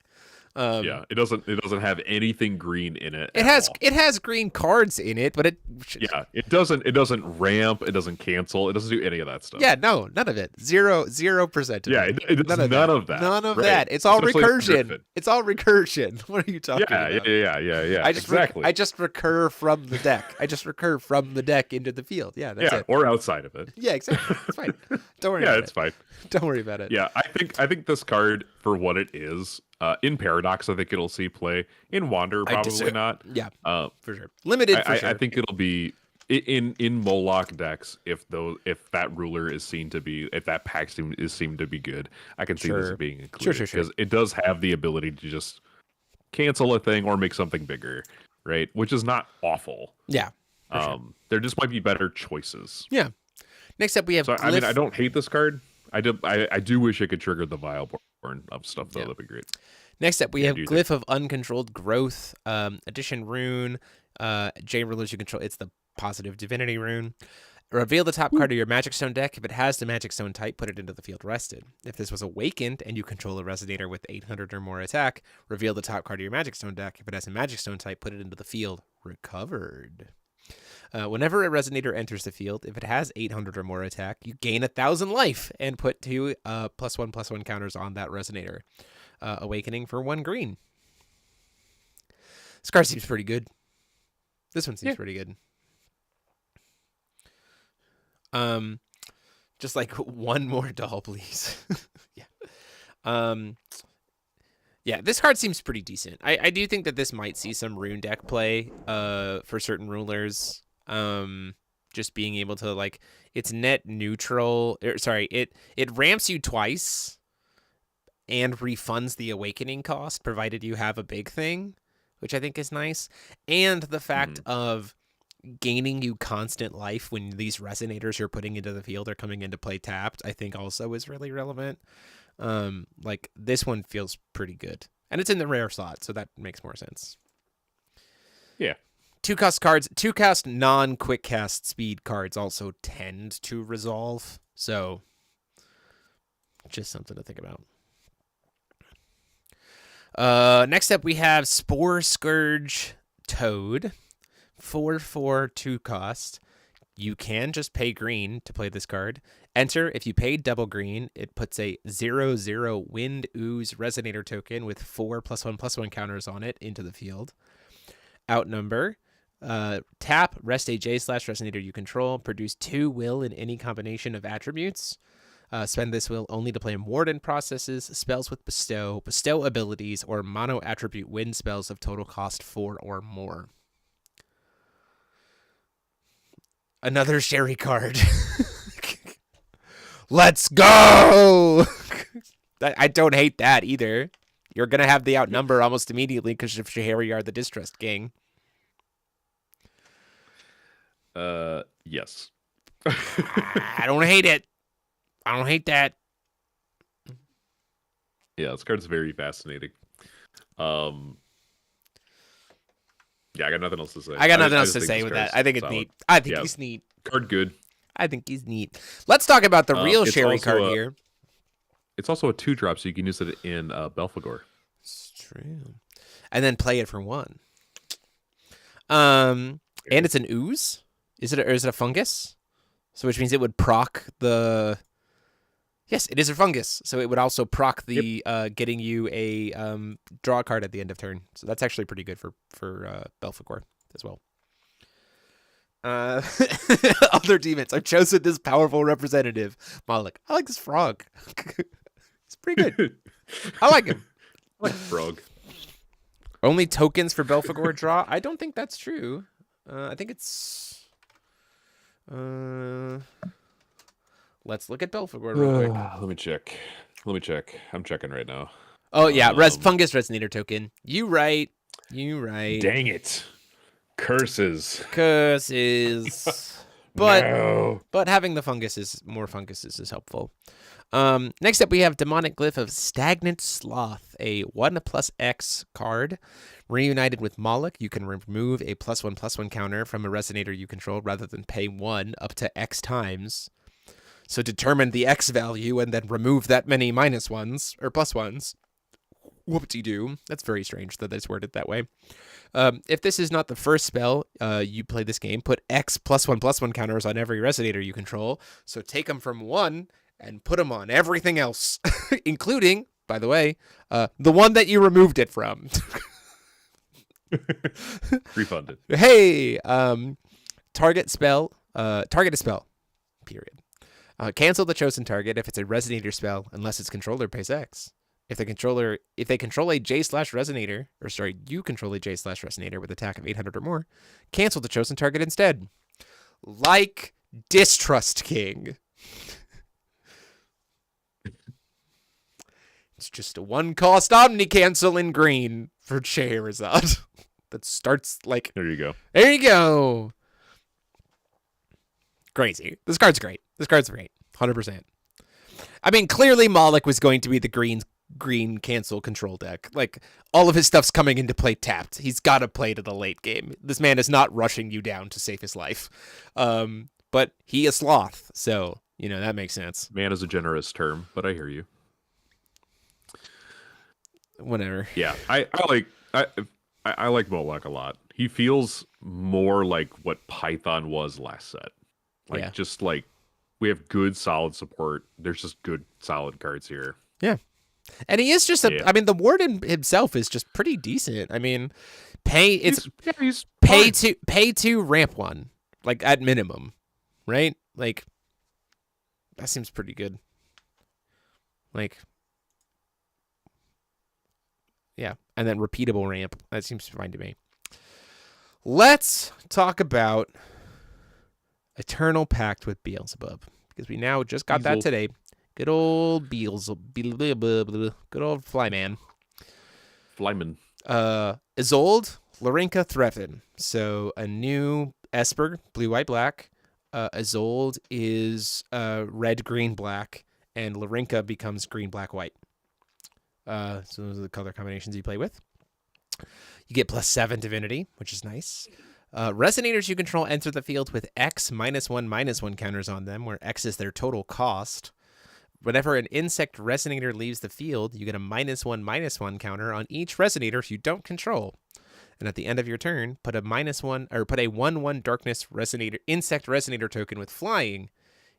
It doesn't have anything green in it. It has green cards in it, but it doesn't ramp, it doesn't cancel, it doesn't do any of that stuff. Yeah, no, none of it. 0%. Yeah, it does none of that. None of that. It's all recursion. It's all recursion. What are you talking about? Yeah. I just recur from the deck. I just recur from the deck into the field. Yeah, that's it. Or outside of it. Yeah, exactly. It's fine. Don't worry about it. Yeah, it's fine. Don't worry about it. Yeah, I think this card, for what it is, in Paradox, I think it'll see play. In Wander, probably not. Yeah, for sure. Limited for sure. I think it'll be in Moloch decks, if that ruler is seen to be, if that pack is seen to be good, I can see this being included. Sure. Because it does have the ability to just cancel a thing or make something bigger, right? Which is not awful. Yeah. Sure. There just might be better choices. Yeah. Next up, we have. So, I mean, I don't hate this card. I do wish it could trigger the Vileborn of stuff, though. That'd be great. Next up, we have Glyph of Uncontrolled Growth, Addition Rune. J rulers you control. It's the positive divinity rune. Reveal the top card of your Magic Stone deck. If it has the Magic Stone type, put it into the field rested. If this was awakened and you control a Resonator with 800 or more attack, reveal the top card of your Magic Stone deck. If it has a Magic Stone type, put it into the field recovered. Whenever a Resonator enters the field, if it has 800 or more attack, you gain 1,000 life and put 2 +1/+1 counters on that Resonator. Awakening for 1 green. This card seems pretty good. This one seems pretty good. Just like one more doll, please. Yeah, this card seems pretty decent. I do think that this might see some rune deck play for certain rulers. Just being able to, like, it's net neutral. It ramps you twice and refunds the awakening cost, provided you have a big thing, which I think is nice. And the fact of gaining you constant life when these Resonators you're putting into the field are coming into play tapped, I think also is really relevant. Like, this one feels pretty good. And it's in the rare slot, so that makes more sense. Yeah. 2-cost cards, 2-cost non-quick cast speed cards also tend to resolve, so just something to think about. Next up we have Spore Scourge Toad. 4/4 2-cost. You can just pay green to play this card. Enter. If you paid double green, it puts a 0/0 Wind Ooze Resonator token with 4 +1/+1 counters on it into the field. Outnumber. Tap. Rest a J/Resonator you control. Produce 2 will in any combination of attributes. Spend this will only to play Warden processes, spells with bestow abilities, or mono attribute wind spells of total cost 4 or more. Another Sherry card. Let's go! I don't hate that either. You're going to have the outnumber almost immediately because of Sherry are the Distressed King. Yes. I don't hate it. I don't hate that. Yeah, this card's very fascinating. Yeah, I got nothing else to say. I got nothing else to say with that. I think it's neat. I think he's neat. Card good. I think he's neat. Let's talk about the real Sherry card here. It's also a 2-drop, so you can use it in Belphegor. It's true. And then play it for 1. And it's an ooze? Is it a fungus? So which means it would proc the... Yes, it is a fungus. So it would also proc the getting you a draw a card at the end of turn. So that's actually pretty good for Belphegor as well. Other demons. I've chosen this powerful representative, Moloch. I like this frog. It's pretty good. I like him. I like frog. Only tokens for Belphegor draw? I don't think that's true. I think it's... Let's look at Belphegor real quick. Let me check. I'm checking right now. Oh, yeah. Fungus Resonator token. You right. Dang it. Curses. But No. but having the more funguses is helpful. Next up, we have Demonic Glyph of Stagnant Sloth, a 1/+X card. Reunited with Moloch, you can remove a +1/+1 counter from a Resonator you control rather than pay 1 up to X times. So determine the X value and then remove that many -1s or +1s. Whoop-de-doo. That's very strange that it's worded that way. If this is not the first spell you play this game, put X +1/+1 counters on every Resonator you control. So take them from 1 and put them on everything else, including, by the way, the one that you removed it from. Refunded. Hey, target a spell, period. Cancel the chosen target if it's a Resonator spell, unless its controller pays X. If they control a J/Resonator, you control a J/Resonator with attack of 800 or more, cancel the chosen target instead. Like Distrust King. It's just a 1-cost Omni Cancel in green for Scheherazade. That starts like... There you go. There you go. Crazy. This card's great. 100%. I mean, clearly Moloch was going to be the green cancel control deck. Like, all of his stuff's coming into play tapped. He's got to play to the late game. This man is not rushing you down to save his life. but he a sloth, so that makes sense. Man is a generous term, but I hear you. Whatever. Yeah, I like Moloch a lot. He feels more like what Python was last set. Like just like we have good solid support. There's just good solid cards here. Yeah. And he is just the Warden himself is just pretty decent. I mean, pay two, ramp one, like at minimum, right? Like that seems pretty good. Like, yeah, and then repeatable ramp. That seems fine to me. Let's talk about Eternal Pact with Beelzebub, because we now just got that today. Good old Beelzebub. Good old Flyman. Isolde, Larinka, Threaten. So a new Esper, blue, white, black. Isolde is red, green, black. And Larinka becomes green, black, white. So those are the color combinations you play with. You get +7 Divinity, which is nice. Resonators you control enter the field with X -1/-1 counters on them, where X is their total cost. Whenever an insect resonator leaves the field, you get a -1/-1 counter on each resonator you don't control. And at the end of your turn, put a -1 darkness resonator insect resonator token with flying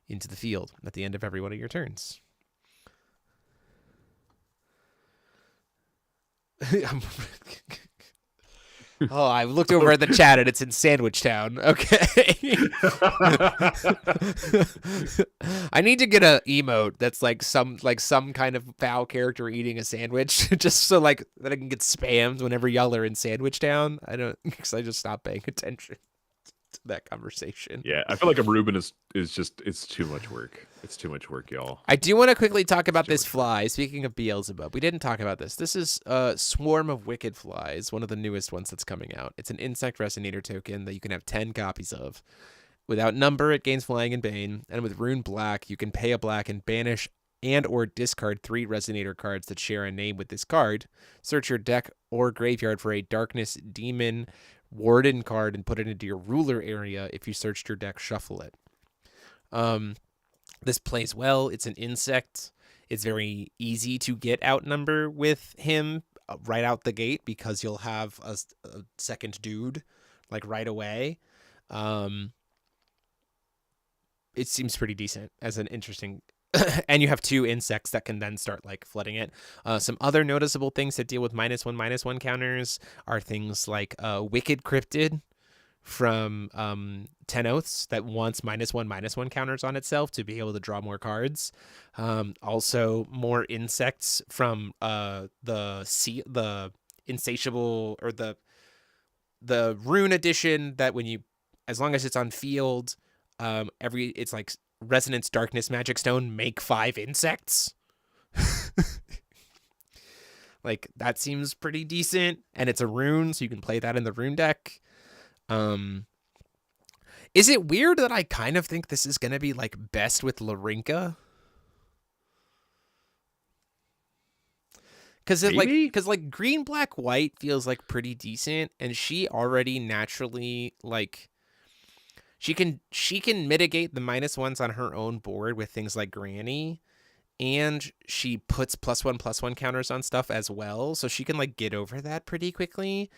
into the field at the end of every one of your turns. Oh, I looked over at the chat and it's in Sandwich Town. Okay. I need to get a emote that's like some kind of foul character eating a sandwich, just so that I can get spammed whenever y'all are in Sandwich Town. Because I just stopped paying attention to that conversation. Yeah, I feel like a Reuben is just, it's too much work. It's too much work, y'all. I do want to quickly talk about this fly. Speaking of Beelzebub, we didn't talk about this. This is a Swarm of Wicked Flies, one of the newest ones that's coming out. It's an insect resonator token that you can have 10 copies of. Without number, it gains flying and bane, and with Rune Black, you can pay a black and banish and or discard 3 resonator cards that share a name with this card. Search your deck or graveyard for a Darkness Demon Warden card and put it into your ruler area. If you searched your deck, shuffle it. This plays well. It's an insect. It's very easy to get outnumber with him right out the gate because you'll have a second dude right away. It seems pretty decent as an interesting and you have 2 insects that can then start flooding it. Some other noticeable things that deal with -1/-1 counters are things like Wicked Cryptid from 10 Oaths that wants -1/-1 counters on itself to be able to draw more cards. Also more insects from the insatiable or the rune edition that as long as it's on field, it's like Resonance Darkness Magic Stone, make 5 insects. That seems pretty decent, and it's a rune, so you can play that in the rune deck. Is it weird that I kind of think this is going to be best with Larinka? Because green, black, white feels pretty decent, and she already naturally she can mitigate the -1s on her own board with things like Granny, and she puts +1/+1 counters on stuff as well, so she can get over that pretty quickly.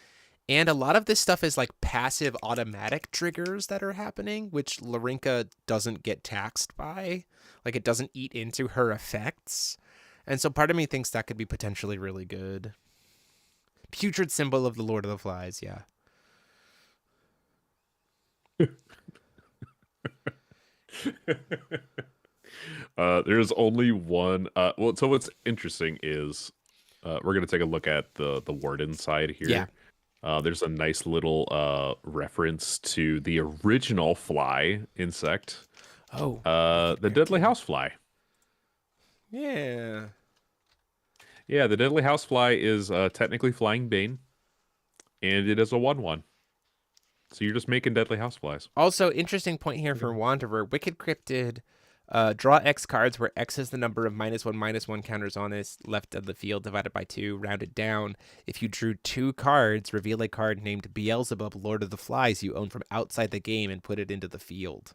And a lot of this stuff is passive automatic triggers that are happening, which Larinka doesn't get taxed by. It doesn't eat into her effects. And so part of me thinks that could be potentially really good. Putrid symbol of the Lord of the Flies, yeah. There's only one. So what's interesting is we're going to take a look at the Warden side here. Yeah. There's a nice little reference to the original fly insect. Oh. The Deadly Housefly. Yeah. Yeah, the Deadly Housefly is technically Flying Bane, and it is a 1/1. So you're just making Deadly Houseflies. Also, interesting point here for Wanderer. Wicked Cryptid, draw X cards where X is the number of -1/-1 counters on this left of the field divided by 2, rounded down. If you drew 2 cards, reveal a card named Beelzebub, Lord of the Flies you own from outside the game and put it into the field.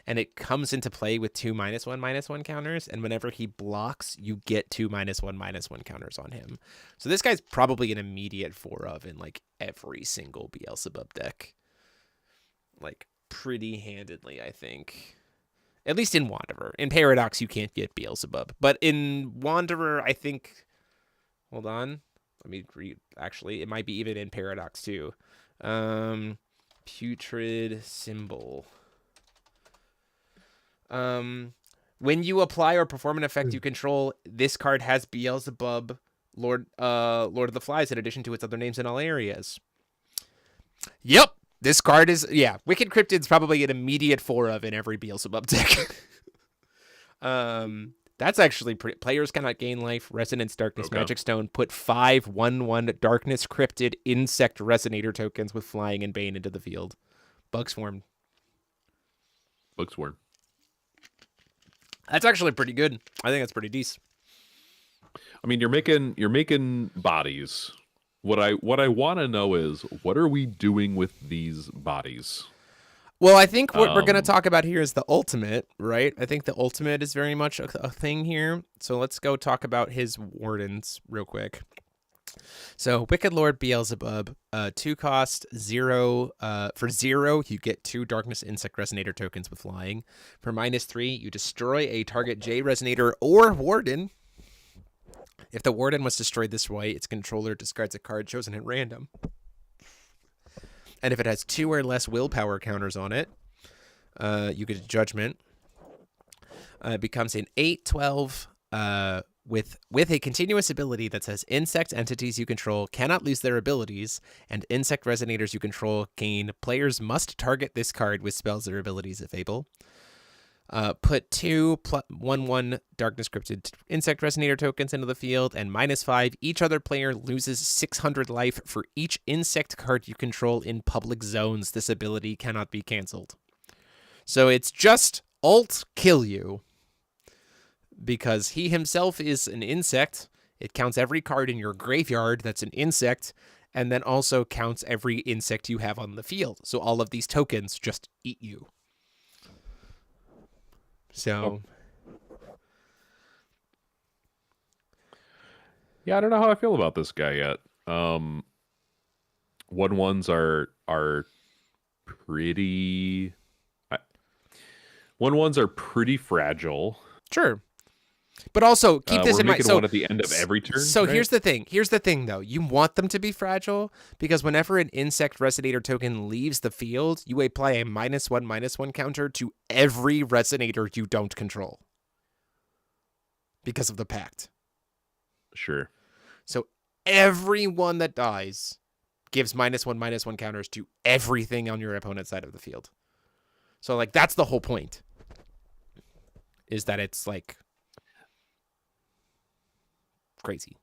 and it comes into play with 2 -1/-1 counters, and whenever he blocks, you get 2 -1/-1 counters on him. So this guy's probably an immediate 4 of in like every single Beelzebub deck. Like pretty handedly, I think. At least in Wanderer. In Paradox, you can't get Beelzebub. But in Wanderer, I think... Hold on. Let me read. Actually, it might be even in Paradox, too. Putrid Symbol. When you apply or perform an effect you control, this card has Beelzebub, Lord of the Flies, in addition to its other names in all areas. Yep! This card is, Wicked Cryptid's probably an immediate 4 of in every Beelzebub deck. That's actually pretty. Players cannot gain life. Resonance Darkness Magic Stone. Put 5 1/1 Darkness Cryptid Insect Resonator tokens with Flying and Bane into the field. Bug Swarm. That's actually pretty good. I think that's pretty decent. I mean, you're making bodies. What I want to know is, what are we doing with these bodies? Well, I think what we're going to talk about here is the ultimate, right? I think the ultimate is very much a thing here. So let's go talk about his wardens real quick. So Wicked Lord Beelzebub, 2 cost, 0. For 0, you get 2 Darkness Insect Resonator tokens with Flying. For -3, you destroy a target J Resonator or Warden. If the Warden was destroyed this way, its controller discards a card chosen at random. And if it has 2 or less willpower counters on it, you get a Judgment. It becomes an 8/12 with a continuous ability that says insect entities you control cannot lose their abilities, and insect resonators you control gain. Players must target this card with spells or abilities if able. Put 2 1/1 Darkness Cryptid Insect Resonator tokens into the field, and -5. Each other player loses 600 life for each insect card you control in public zones. This ability cannot be canceled. So it's just alt kill you. Because he himself is an insect. It counts every card in your graveyard that's an insect, and then also counts every insect you have on the field. So all of these tokens just eat you. So... Yeah, I don't know how I feel about this guy yet. 1/1s are pretty... 1/1s are pretty fragile. Sure. But also, keep this in mind. So, one at the end of every turn. So right? Here's the thing. Here's the thing, though. You want them to be fragile because whenever an insect resonator token leaves the field, you apply a -1/-1 counter to every resonator you don't control because of the pact. Sure. So everyone that dies gives -1/-1 counters to everything on your opponent's side of the field. So, like, that's the whole point. Is that it's like crazy.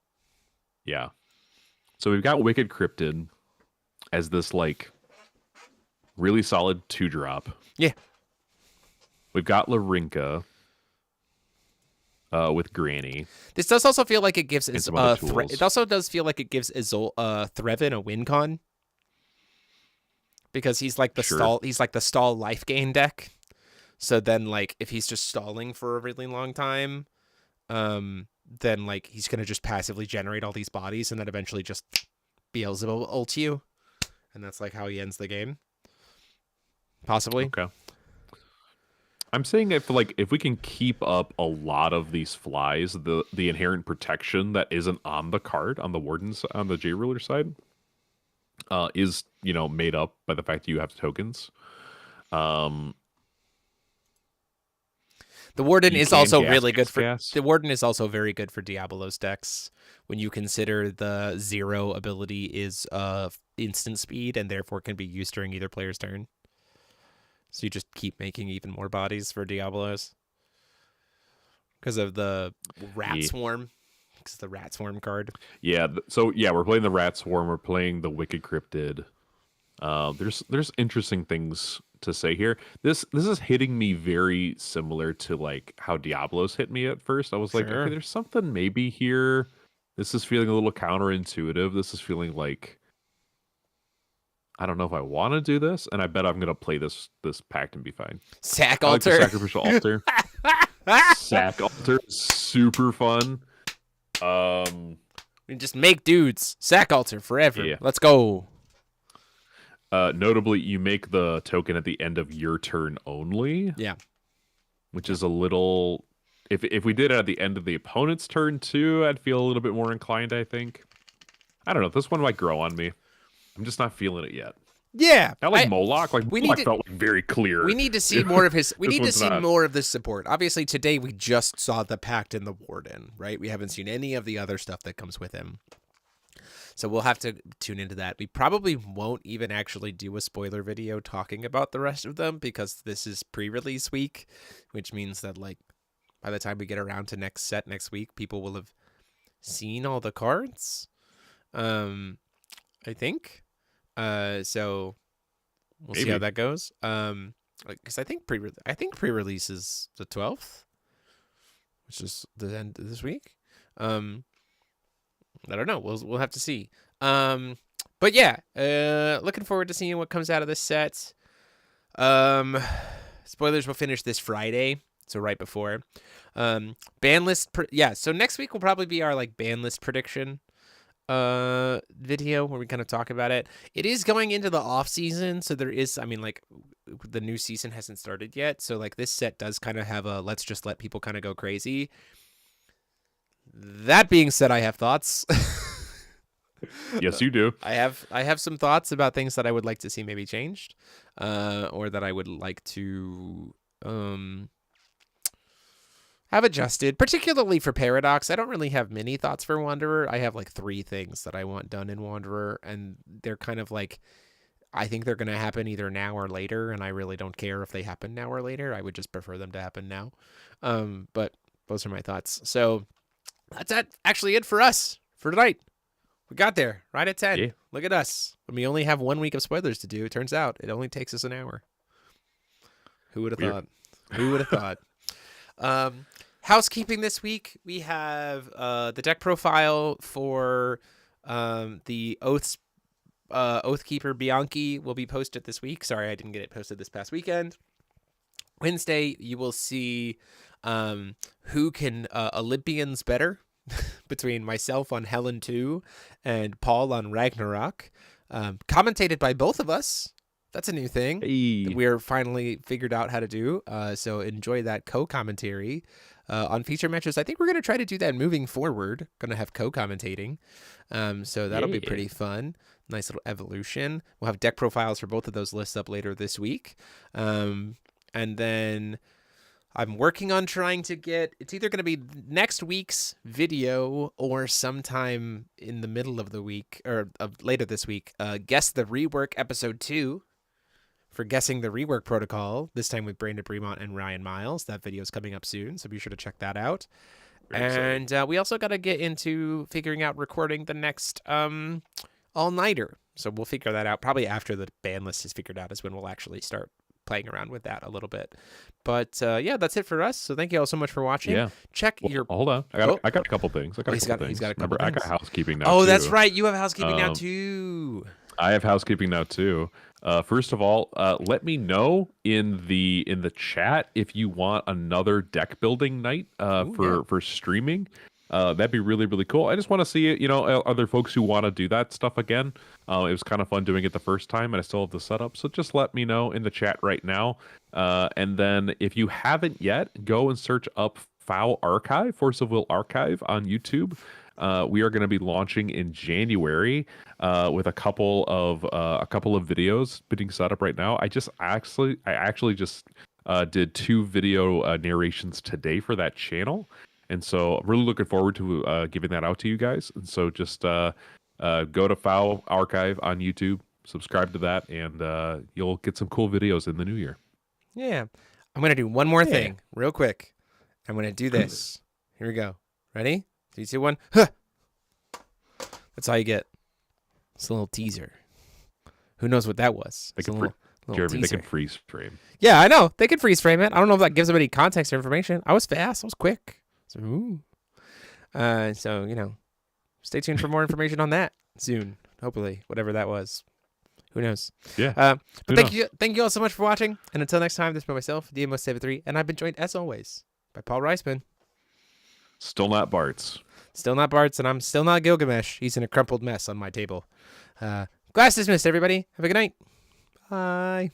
Yeah. So we've got Wicked Cryptid as this like really solid 2-drop. Yeah. We've got Larinka with Granny. This does also feel like it gives it also does feel like it gives Threvin a win con. Because he's like the stall life gain deck. So then like if he's just stalling for a really long time, then like he's gonna just passively generate all these bodies and then eventually just Beelzebub ult you. And that's like how he ends the game. Possibly. Okay. I'm saying if we can keep up a lot of these flies, the inherent protection that isn't on the card on the Warden's on the J Ruler side is made up by the fact that you have tokens. The Warden is also really good for the Warden is also very good for Diablo's decks when you consider the 0 ability is instant speed and therefore can be used during either player's turn. So you just keep making even more bodies for Diablos because of the Rat Swarm. Because the Rat Swarm card. Yeah. So yeah, we're playing the Rat Swarm. We're playing the Wicked Cryptid. There's interesting things to say here. This is hitting me very similar to like how Diablos hit me at first. I was like, okay, there's something maybe here. This is feeling a little counterintuitive. This is feeling like I don't know if I want to do this, and I bet I'm gonna play this pact and be fine. Sack I like the altar. sacrificial altar. Sack altar is super fun. We just make dudes. Sack altar forever. Yeah. Let's go. Notably, you make the token at the end of your turn only. Yeah. Which is a little. If we did it at the end of the opponent's turn too, I'd feel a little bit more inclined. I think. I don't know. This one might grow on me. I'm just not feeling it yet. Yeah, not like Moloch. Like we Moloch felt like very clear. We need to see more of his. We need to see not. more of this support. Obviously, today we just saw the Pact and the Warden, right? We haven't seen any of the other stuff that comes with him. So we'll have to tune into that. We probably won't even actually do a spoiler video talking about the rest of them because this is pre-release week, which means that like by the time we get around to next week, people will have seen all the cards. I think. So we'll see how that goes. Because I think pre-release is the 12th, which is the end of this week. I don't know. We'll have to see. But yeah, looking forward to seeing what comes out of this set. Spoilers will finish this Friday, so right before. Ban list. So next week will probably be our like ban list prediction video where we kind of talk about it. It is going into the off season, so there is, I mean, like the new season hasn't started yet, so like this set does kind of have a let's just let people kind of go crazy. That being said, I have thoughts. Yes, you do. I have some thoughts about things that I would like to see maybe changed, or that I would like to have adjusted, particularly for Paradox. I don't really have many thoughts for Wanderer. I have like 3 things that I want done in Wanderer, and they're kind of like, I think they're going to happen either now or later, and I really don't care if they happen now or later. I would just prefer them to happen now. But those are my thoughts. So that's actually it for us for tonight. We got there right at 10. Yeah. Look at us. And we only have 1 week of spoilers to do. It turns out it only takes us an hour. Who would have thought? Who would have thought? Housekeeping this week, we have the deck profile for the Oathkeeper Bianchi will be posted this week. Sorry, I didn't get it posted this past weekend. Wednesday, you will see who can Olympians better between myself on Helen 2 and Paul on Ragnarok. Commentated by both of us. That's a new thing. Hey. We're finally figured out how to do. So enjoy that co-commentary on feature matches. I think we're going to try to do that moving forward. Going to have co-commentating. So that'll be pretty fun. Nice little evolution. We'll have deck profiles for both of those lists up later this week. And then I'm working on trying to get, it's either going to be next week's video or sometime in the middle of the week or later this week. Guess the Rework episode 2 for guessing the Rework protocol, this time with Brandon Bremont and Ryan Miles. That video is coming up soon, so be sure to check that out. And we also got to get into figuring out recording the next all-nighter. So we'll figure that out probably after the ban list is figured out is when we'll actually start playing around with that a little bit. But yeah, that's it for us. So thank you all so much for watching. Yeah. Check your... Hold on. I got a couple things. He's got a couple things. I got housekeeping now, Oh, too. that's right. You have housekeeping now, too. I have housekeeping now, too. First of all, let me know in the chat if you want another deck building night for streaming. That'd be really, really cool. I just want to see it, other folks who want to do that stuff again. It was kind of fun doing it the first time, and I still have the setup. So just let me know in the chat right now. And then if you haven't yet, go and search up Foul Archive, Force of Will Archive on YouTube. We are going to be launching in January with a couple of videos being set up right now. I actually just did 2 video narrations today for that channel. And so I'm really looking forward to giving that out to you guys. And so just go to Foul Archive on YouTube, subscribe to that, and you'll get some cool videos in the new year. Yeah. I'm going to do one more thing real quick. I'm going to do this. Here we go. Ready? 3, 2, 1. Huh! That's all you get. It's a little teaser. Who knows what that was? Jeremy, they can freeze frame. Yeah, I know. They can freeze frame it. I don't know if that gives them any context or information. I was fast. I was quick. So, stay tuned for more information on that soon. Hopefully, whatever that was. Who knows? Yeah. But thank you all so much for watching. And until next time, this has been myself, DMO73, and I've been joined, as always, by Paul Reisman. Still not Bart's. Still not Bart's, and I'm still not Gilgamesh. He's in a crumpled mess on my table. Class dismissed, everybody. Have a good night. Bye.